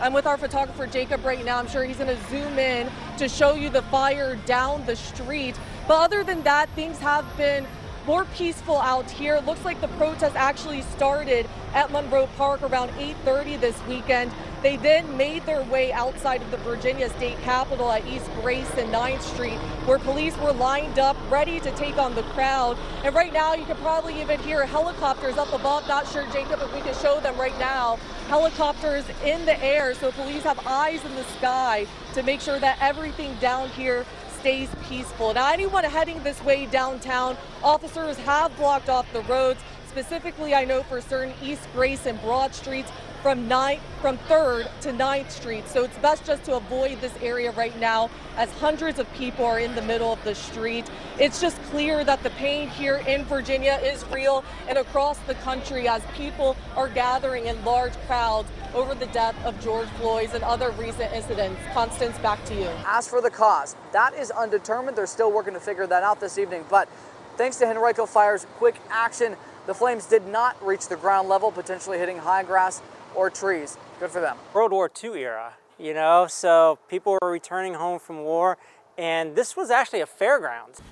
I'm with our photographer Jacob right now. I'm sure he's going to zoom in to show you the fire down the street. But other than that, things have been more peaceful out here. It looks like the protest actually started at Monroe Park around 8:30 this weekend. They then made their way outside of the Virginia State Capitol at East Grace and 9th Street, where police were lined up ready to take on the crowd. And right now you can probably even hear helicopters up above. Not sure, Jacob, if we can show them right now. Helicopters in the air, so police have eyes in the sky to make sure that everything down here stays peaceful. Now, anyone heading this way downtown, officers have blocked off the roads. Specifically, I know for certain East Grace and Broad Streets from 3rd to 9th Street. So it's best just to avoid this area right now as hundreds of people are in the middle of the street. It's just clear that the pain here in Virginia is real and across the country as people are gathering in large crowds over the death of George Floyd and other recent incidents. Constance, back to you. As for the cause, that is undetermined. They're still working to figure that out this evening. But thanks to Henrico Fire's quick action, the flames did not reach the ground level, potentially hitting high grass or trees. Good for them. World War II era, you know, so people were returning home from war, and this was actually a fairgrounds.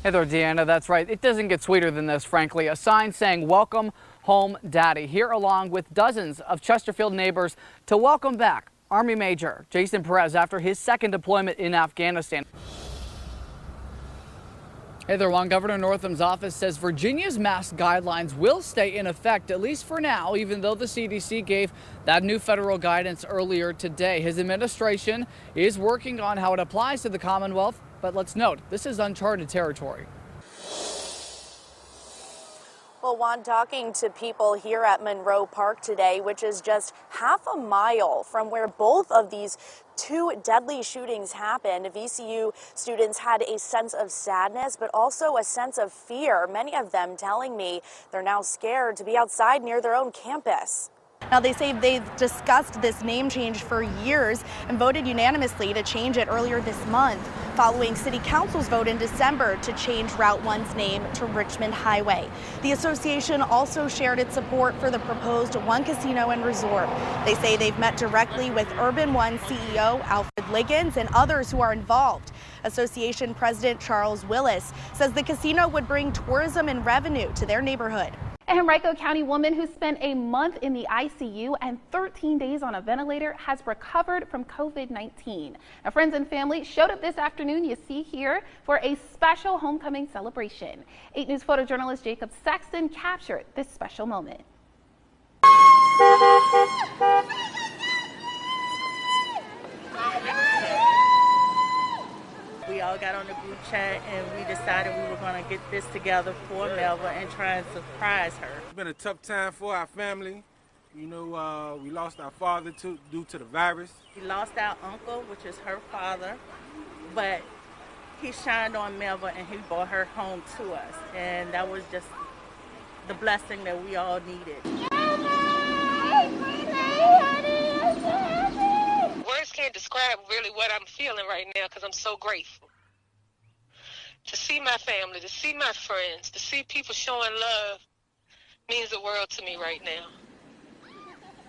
Hey there, Deanna, that's right. It doesn't get sweeter than this, frankly. A sign saying, "Welcome home, Daddy," here along with dozens of Chesterfield neighbors to welcome back Army Major Jason Perez after his second deployment in Afghanistan. Hey there, Juan. Governor Northam's office says Virginia's mask guidelines will stay in effect, at least for now, even though the CDC gave that new federal guidance earlier today. His administration is working on how it applies to the Commonwealth, but let's note, this is uncharted territory. Well, Juan, talking to people here at Monroe Park today, which is just half a mile from where both of these two deadly shootings happened, VCU students had a sense of sadness, but also a sense of fear. Many of them telling me they're now scared to be outside near their own campus. Now, they say they've discussed this name change for years and voted unanimously to change it earlier this month, following City Council's vote in December to change Route 1's name to Richmond Highway. The association also shared its support for the proposed One Casino and Resort. They say they've met directly with Urban One CEO Alfred Liggins and others who are involved. Association President Charles Willis says the casino would bring tourism and revenue to their neighborhood. A Henrico County woman who spent a month in the ICU and 13 days on a ventilator has recovered from COVID-19. Now, friends and family showed up this afternoon, you see here, for a special homecoming celebration. 8 News photojournalist Jacob Sexton captured this special moment. We all got on the group chat and we decided we were going to get this together for Melva and try and surprise her. It's been a tough time for our family. You know, we lost our father due to the virus. We lost our uncle, which is her father, but he shined on Melva and he brought her home to us. And that was just the blessing that we all needed. Words can't describe really what I'm feeling right now because I'm so grateful. To see my family, to see my friends, to see people showing love means the world to me right now.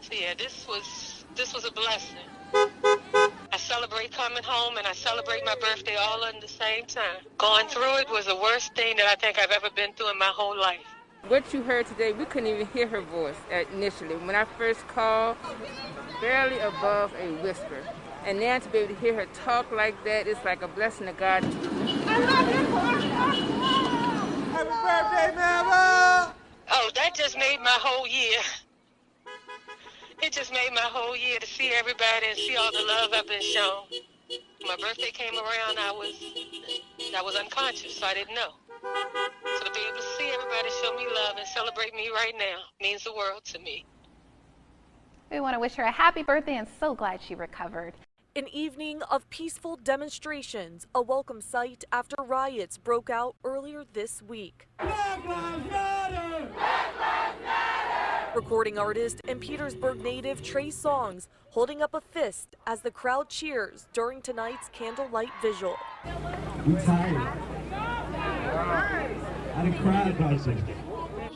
So yeah, this was a blessing. I celebrate coming home and I celebrate my birthday all at the same time. Going through it was the worst thing that I think I've ever been through in my whole life. What you heard today, we couldn't even hear her voice initially. When I first called, barely above a whisper. And now to be able to hear her talk like that, it's like a blessing of God. Happy birthday, Melva! Oh, that just made my whole year. It just made my whole year to see everybody and see all the love I've been shown. My birthday came around, I was unconscious, so I didn't know. So to be able to see everybody show me love and celebrate me right now means the world to me. We want to wish her a happy birthday and so glad she recovered. An evening of peaceful demonstrations, a welcome sight after riots broke out earlier this week. Black Lives Matter! Black Lives Matter! Recording artist and Petersburg native Trey Songz holding up a fist as the crowd cheers during tonight's candlelight vigil. I'm tired. I done cried about this.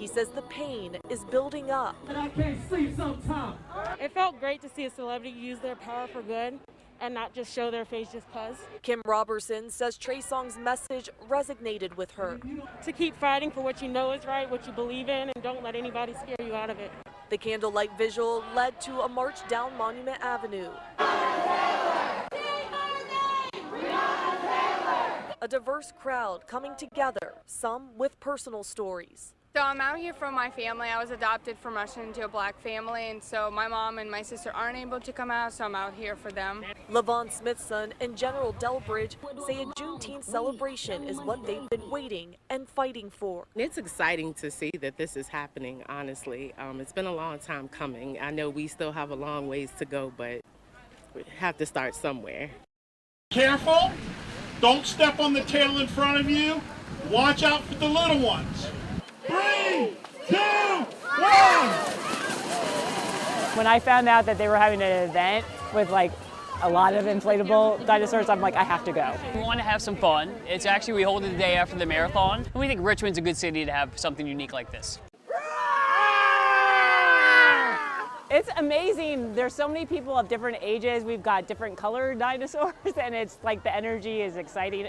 He says the pain is building up. And I can't sleep sometimes. It felt great to see a celebrity use their power for good and not just show their face just cause. Kim Robertson says Trey Songz's message resonated with her. To keep fighting for what you know is right, what you believe in, and don't let anybody scare you out of it. The candlelight vigil led to a march down Monument Avenue. A diverse crowd coming together, some with personal stories. So I'm out here from my family. I was adopted from Russian into a black family, and so my mom and my sister aren't able to come out, so I'm out here for them. Levon Smithson and General Delbridge say a Juneteenth celebration is what they've been waiting and fighting for. It's exciting to see that this is happening, honestly. It's been a long time coming. I know we still have a long ways to go, but we have to start somewhere. Careful. Don't step on the tail in front of you. Watch out for the little ones. 3, 2, 1. When I found out that they were having an event with like a lot of inflatable dinosaurs, I'm like, I have to go. We want to have some fun. It's actually, we hold it the day after the marathon. And we think Richmond's a good city to have something unique like this. It's amazing. There's so many people of different ages. We've got different colored dinosaurs, and it's like the energy is exciting.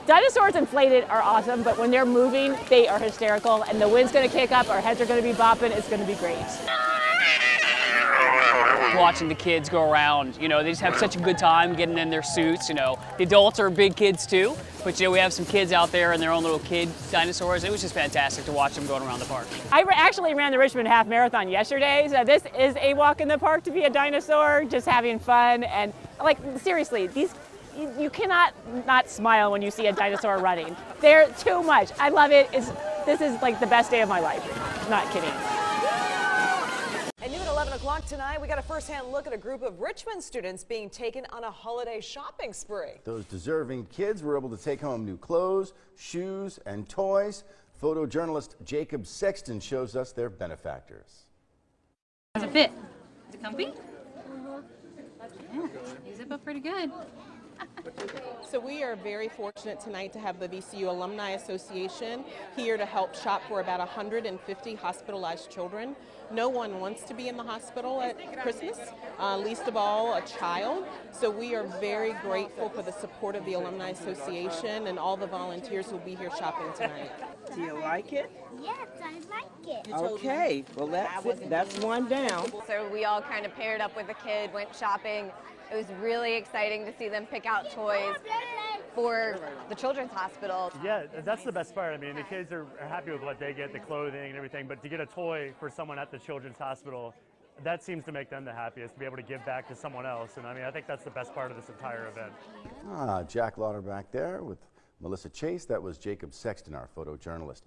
Dinosaurs inflated are awesome, but when they're moving, they are hysterical, and the wind's gonna kick up, our heads are gonna be bopping, it's gonna be great. Watching the kids go around, you know, they just have such a good time getting in their suits, you know. The adults are big kids too, but you know, we have some kids out there and their own little kid dinosaurs. It was just fantastic to watch them going around the park. I actually ran the Richmond Half Marathon yesterday, so this is a walk in the park to be a dinosaur, just having fun, and like, seriously, you cannot not smile when you see a dinosaur running. They're too much. I love it. This is like the best day of my life. Not kidding. And new at 11 o'clock tonight, we got a first-hand look at a group of Richmond students being taken on a holiday shopping spree. Those deserving kids were able to take home new clothes, shoes, and toys. Photojournalist Jacob Sexton shows us their benefactors. How's it fit? Is it comfy? Yeah, you zip up pretty good. So we are very fortunate tonight to have the VCU Alumni Association here to help shop for about 150 hospitalized children. No one wants to be in the hospital at Christmas, least of all a child. So we are very grateful for the support of the Alumni Association and all the volunteers who will be here shopping tonight. Do you like it? Yes, I like it. Okay, well that's one down. So we all kind of paired up with a kid, went shopping. It was really exciting to see them pick out toys for the children's hospital. Yeah, that's the best part. I mean, the kids are happy with what they get, the clothing and everything, but to get a toy for someone at the children's hospital, that seems to make them the happiest, to be able to give back to someone else. And I mean, I think that's the best part of this entire event. Jack Lauder back there with Melissa Chase. That was Jacob Sexton, our photojournalist.